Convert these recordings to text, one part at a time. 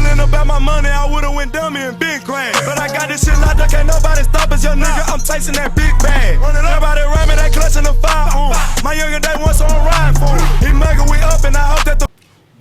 Feeling about my money, I would've went dummy and big grand. But I got this shit locked up, can't nobody stop us, young nigga. I'm chasing that big bag. Everybody around me, they clutching the fire. My younger day once on ride for him. He mugging, we up, and I hope that the.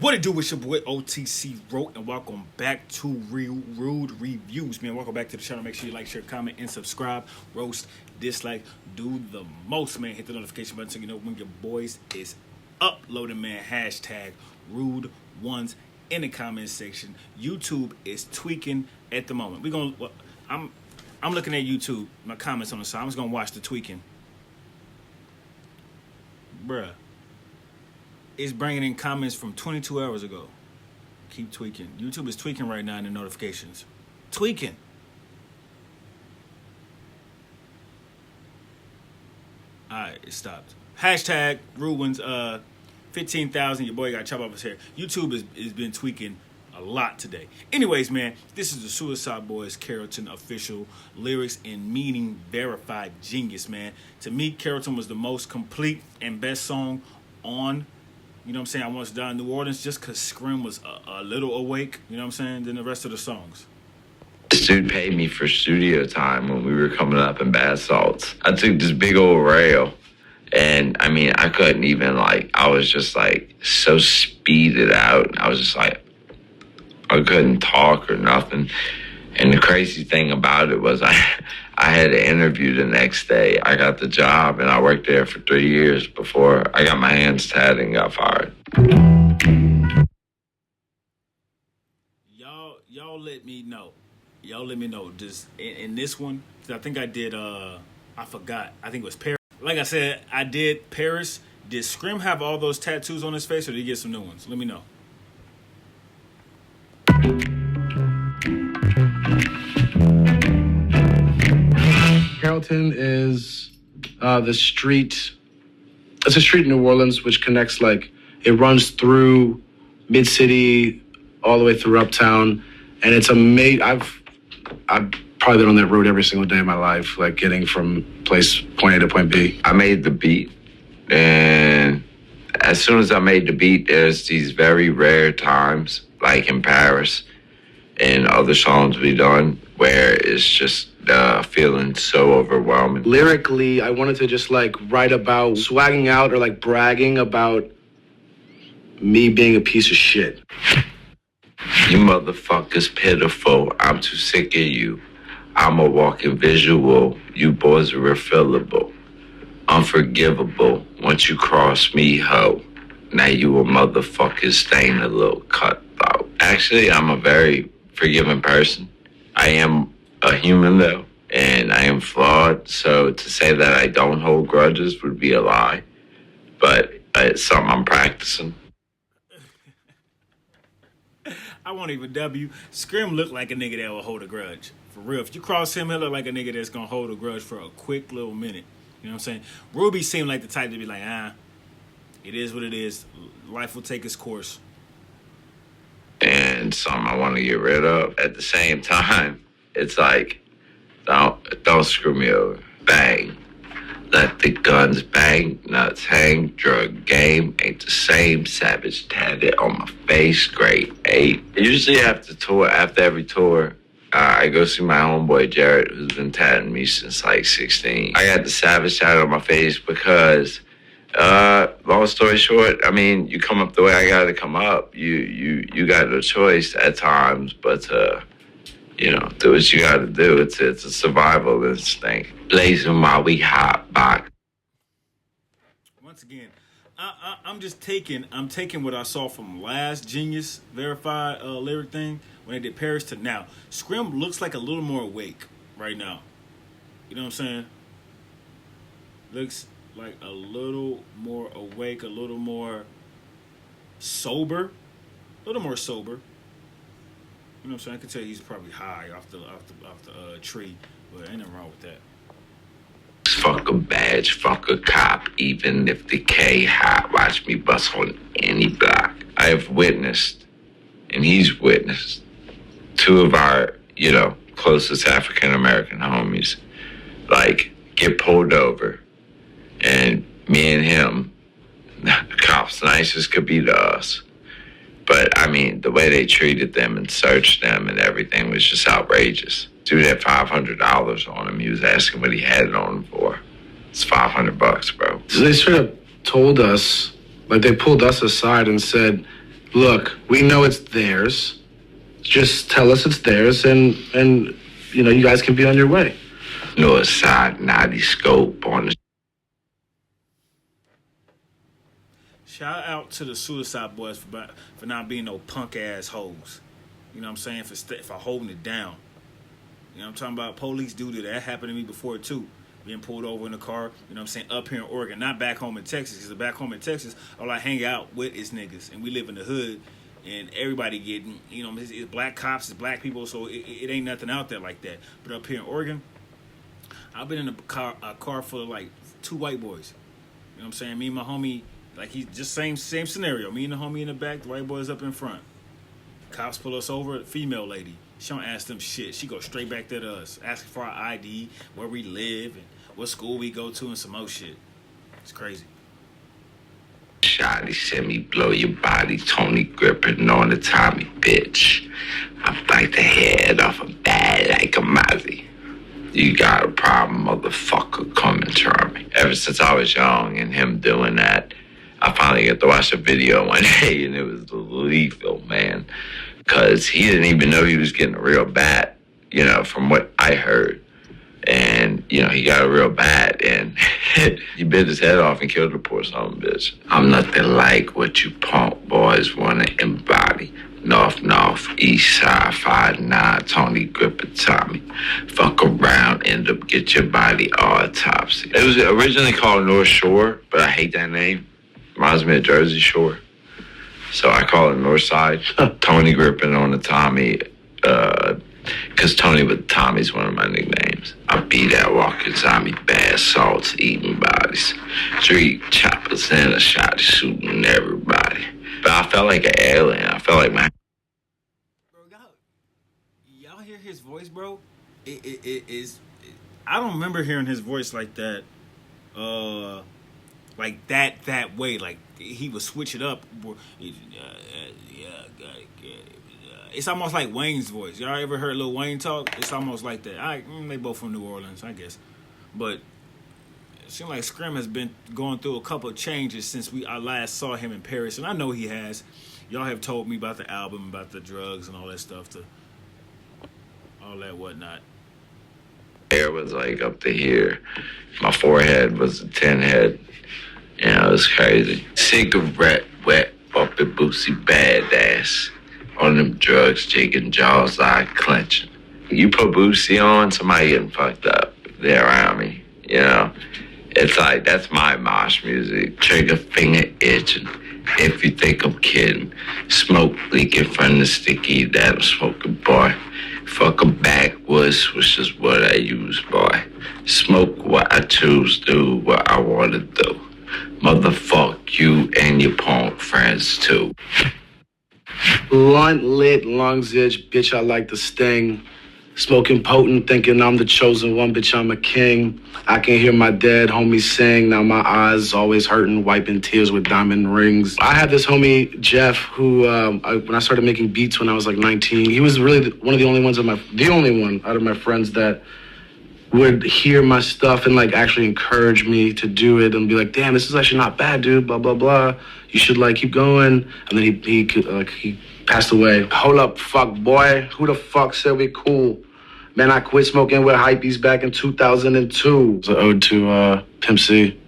What it do? It's your boy OTC Wrote, and welcome back to Rude Reviews, man. Welcome back to the channel. Make sure you like, share, comment, and subscribe. Roast, dislike, do the most, man. Hit the notification button so you know when your boys is uploading, man. Hashtag Rude Ones in the comment section. YouTube is tweaking at the moment. I'm looking at YouTube, my comments on the side. I'm just gonna watch the tweaking, bruh. It's bringing in comments from 22 hours ago. Keep tweaking. YouTube is tweaking right now in the notifications. Tweaking. Alright, it stopped. Hashtag Ruins 15,000. Your boy got chopped off his hair. YouTube has been tweaking a lot today. Anyways, man, this is the Suicide Boys Carrollton official lyrics and meaning verified genius, man. To me, Carrollton was the most complete and best song on, you know what I'm saying, I Once Died in New Orleans, just because Scrim was a little awake, you know what I'm saying, than the rest of the songs. This dude paid me for studio time when we were coming up in Bath Salts. I took this big old rail, and I mean, I couldn't even, I was just, so speeded out. I was just, I couldn't talk or nothing. And the crazy thing about it was I had an interview the next day. I got the job, and I worked there for 3 years before I got my hands tied and got fired. Y'all let me know. Y'all let me know. Just in this one, I think I did, I forgot. I think it was Paris. Like I said, I did Paris. Did Scrim have all those tattoos on his face, or did he get some new ones? Let me know. Carrollton is the street. It's a street in New Orleans which connects, it runs through mid-city all the way through uptown, and it's I've probably been on that road every single day of my life, getting from point A to point B. I made the beat, and as soon as I made the beat, there's these very rare times, like in Paris and other songs we done, where it's just feeling so overwhelming. Lyrically, I wanted to just write about swagging out or bragging about me being a piece of shit. You motherfuckers pitiful. I'm too sick of you. I'm a walking visual. You boys are refillable. Unforgivable. Once you cross me, ho. Now you a motherfucker stain a little cutthroat. Actually, I'm a very forgiving person. I am a human, though, and I am flawed, so to say that I don't hold grudges would be a lie, but it's something I'm practicing. I won't even W. Scrim looked like a nigga that will hold a grudge. For real. If you cross him, he'll look like a nigga that's going to hold a grudge for a quick little minute. You know what I'm saying? Ruby seemed like the type to be like, it is what it is. Life will take its course. And something I want to get rid of. At the same time, it's don't screw me over. Bang. Let the guns bang, nuts hang, drug game ain't the same. Savage tatted on my face, grade 8. Usually after every tour, I go see my homeboy Jared, who's been tatting me since 16. I got the savage tatted on my face because, long story short, I mean, you come up the way I gotta come up. You got no choice at times, but do what you gotta do. It's a survival instinct. Blazing while we hot box. Once again, I'm taking what I saw from last Genius verified lyric thing when they did Paris to now. Scrim looks like a little more awake right now. You know what I'm saying? Looks like a little more awake, a little more sober. A little more sober. You know what I'm saying? I can tell he's probably high off the tree, but ain't nothing wrong with that. Fuck a badge, fuck a cop, even if the K hot. Watch me bust on any block. I have witnessed, and he's witnessed, two of our, closest African-American homies, get pulled over. And me and him, the cops nice as could be to us, But I mean, the way they treated them and searched them and everything was just outrageous. Dude had $500 on him. He was asking what he had it on him for. It's $500, bro. So they straight up told us, like they pulled us aside and said, look, we know it's theirs. Just tell us it's theirs and you know, you guys can be on your way. Northside naughty scope on the Shout out to the Suicide Boys for not being no punk ass hoes. You know what I'm saying? For holding it down. You know what I'm talking about? Police do that. That happened to me before too. Being pulled over in the car, you know what I'm saying, up here in Oregon, not back home in Texas. Because back home in Texas, all I hang out with is niggas. And we live in the hood. And everybody getting, you know, it's black cops, it's black people. So it ain't nothing out there like that. But up here in Oregon, I've been in a car full of like 2 white boys. You know what I'm saying? Me and my homie, like he's just same scenario. Me and the homie in the back, the white boys up in front. Cops pull us over, female lady. She don't ask them shit. She goes straight back there to us, asking for our ID, where we live, and what school we go to, and some more shit. It's crazy. shot. He said me blow your body, Tony gripping on the Tommy, bitch. I bite the head off a bad like a Mozzie. You got a problem, motherfucker, come and try me. Ever since I was young and him doing that, I finally got to watch a video one day and it was lethal, man. Because he didn't even know he was getting a real bat, you know, from what I heard. And, you know, he got a real bat and he bit his head off and killed the poor son of a bitch. I'm nothing like what you punk boys want to embody. North, east side, 5'9", Tony Gripper, Tommy. Fuck around, end up get your body autopsy. It was originally called North Shore, but I hate that name. Reminds me of Jersey Shore. So I call it North Side. Tony Gripping on the Tommy, because Tony with Tommy's one of my nicknames. I be that walking Tommy, bad salts, eating bodies. Street choppers and a shot shooting everybody. But I felt like an alien. I felt like my... Bro, y'all hear his voice, bro? It is... I don't remember hearing his voice like that. Like that way. Like, he would switch it up. It's almost like Wayne's voice. Y'all ever heard Lil Wayne talk? It's almost like that. They both from New Orleans, I guess. But it seems like Scrim has been going through a couple of changes since I last saw him in Paris. And I know he has. Y'all have told me about the album, about the drugs and all that stuff, all that whatnot. Hair was like up to here. My forehead was a 10 head. You know, it was crazy. Cigarette wet, bumpy bootsy badass. On them drugs, jigging jaws, eye clenching. You put Boosie on, somebody getting fucked up. They're around me, you know? It's like, that's my mosh music. Trigger finger itching. If you think I'm kidding. Smoke leaking from the sticky that I'm smoking, boy. Fuck a backwoods, which is what I use, boy. Smoke what I choose, do what I want to do. Motherfuck you and your punk friends, too. Blunt lit, lungs itch, bitch, I like the sting. Smoking potent, thinking I'm the chosen one, bitch, I'm a king. I can hear my dead homie sing, now my eyes always hurting, wiping tears with diamond rings. I had this homie, Jeff, who, when I started making beats when I was like 19, he was really one of the only ones the only one out of my friends that would hear my stuff and like actually encourage me to do it and be like, damn, this is actually not bad, dude, blah, blah, blah. You should like keep going. And then he passed away. Hold up, fuck boy. Who the fuck said we cool? Man, I quit smoking with hypebeast back in 2002. It's an ode to Pimp C.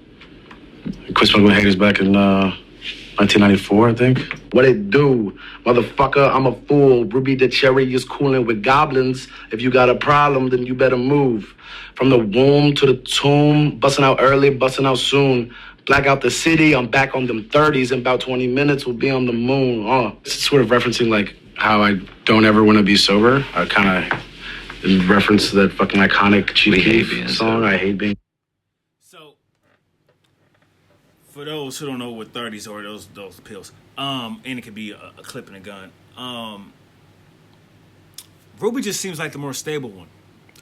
I quit smoking with haters back in 1994, I think. What it do? Motherfucker, I'm a fool. Ruby the Cherry is cooling with goblins. If you got a problem, then you better move. From the womb to the tomb, busting out early, busting out soon. Black out the city, I'm back on them 30s. In about 20 minutes, we'll be on the moon. It's sort of referencing like how I don't ever want to be sober. I kind of in reference to that fucking iconic Chief Keef song, I Hate Being. So, for those who don't know what 30s are, those pills, and it could be a clip and a gun. Ruby just seems like the more stable one.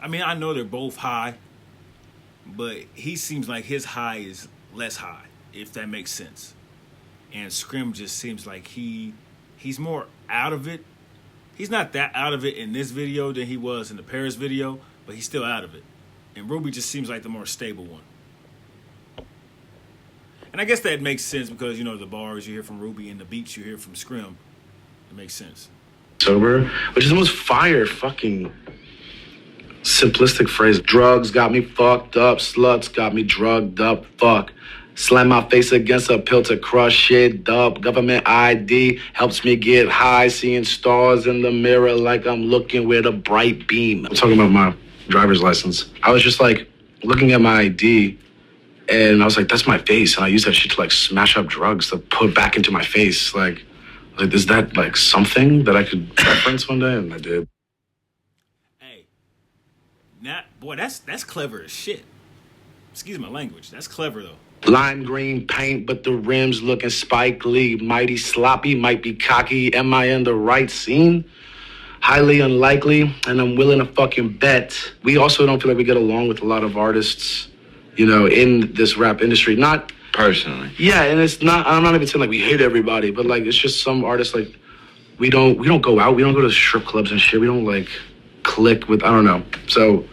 I mean, I know they're both high, but he seems like his high is less high, if that makes sense. And Scrim just seems like he he's more out of it. He's not that out of it in this video than he was in the Paris video, but he's still out of it. And Ruby just seems like the more stable one. And I guess that makes sense because, you know, the bars you hear from Ruby and the beats you hear from Scrim. It makes sense. Sober, which is the most fire fucking simplistic phrase. Drugs got me fucked up, sluts got me drugged up, fuck. Slam my face against a pill to crush shit up. Government ID helps me get high, seeing stars in the mirror like I'm looking with a bright beam. I'm talking about my driver's license. I was just like looking at my ID and I was like, that's my face. And I used that shit to like smash up drugs to put back into my face. Like, is that like something that I could reference one day? And I did. Hey, boy, that's clever as shit. Excuse my language. That's clever though. Lime green paint, but the rims looking Spike Lee. Mighty sloppy, might be cocky. Am I in the right scene? Highly unlikely, and I'm willing to fucking bet. We also don't feel like we get along with a lot of artists, you know, in this rap industry. Not Personally. Yeah, and it's not, I'm not even saying like we hate everybody, but like it's just some artists like we don't go out, we don't go to strip clubs and shit. We don't like click with, I don't know. So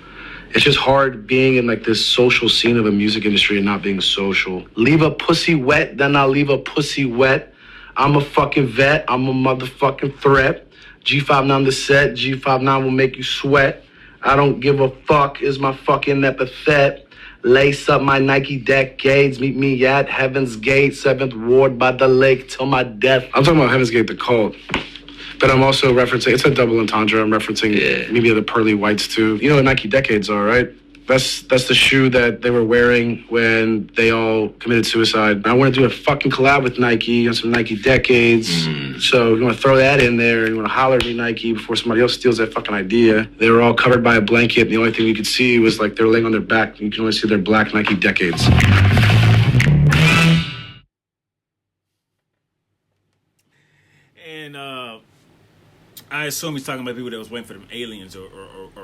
it's just hard being in like this social scene of a music industry and not being social. Leave a pussy wet, then I'll leave a pussy wet. I'm a fucking vet, I'm a motherfucking threat. G59 the set, G59 will make you sweat. I don't give a fuck is my fucking epithet. Lace up my Nike decades, meet me at Heaven's Gate, 7th Ward by the lake till my death. I'm talking about Heaven's Gate, the cult. But I'm also referencing, it's a double entendre. I'm referencing maybe the pearly whites too. You know what Nike decades are, right? That's the shoe that they were wearing when they all committed suicide. I want to do a fucking collab with Nike on some Nike decades. So you want to throw that in there. You want to holler at me, Nike, before somebody else steals that fucking idea. They were all covered by a blanket. And the only thing you could see was like they're laying on their back. You can only see their black Nike decades. And I assume he's talking about people that was waiting for them aliens or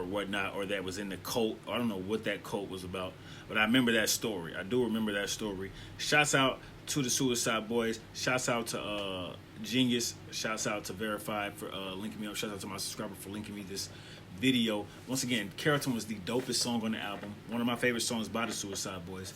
whatnot, or that was in the cult. I don't know what that cult was about, but I remember that story. I do remember that story. Shouts out to the Suicide Boys. Shouts out to Genius. Shouts out to Verified for linking me up. Shouts out to my subscriber for linking me this video. Once again, Carrollton was the dopest song on the album. One of my favorite songs by the Suicide Boys.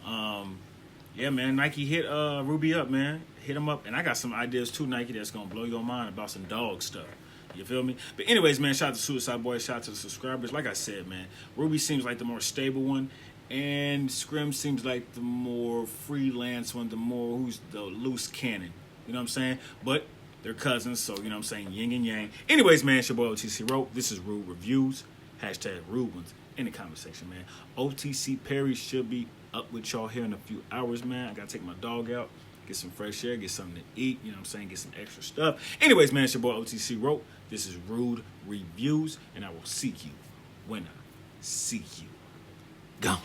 Yeah, man, Nike hit Ruby up, man. Hit him up. And I got some ideas too, Nike, that's going to blow your mind about some dog stuff. You feel me? But anyways, man, shout out to Suicide Boys. Shout out to the subscribers. Like I said, man, Ruby seems like the more stable one. And Scrim seems like the more freelance one, the more who's the loose cannon. You know what I'm saying? But they're cousins, so, you know what I'm saying? Yin and yang. Anyways, man, it's your boy OTC Rope. This is Rude Reviews. Hashtag Rude Ones in the comment section, man. OTC Perry should be up with y'all here in a few hours, man. I got to take my dog out, get some fresh air, get something to eat, you know what I'm saying? Get some extra stuff. Anyways, man, it's your boy OTC Rope. This is Rude Reviews, and I will seek you when I seek you. Gone.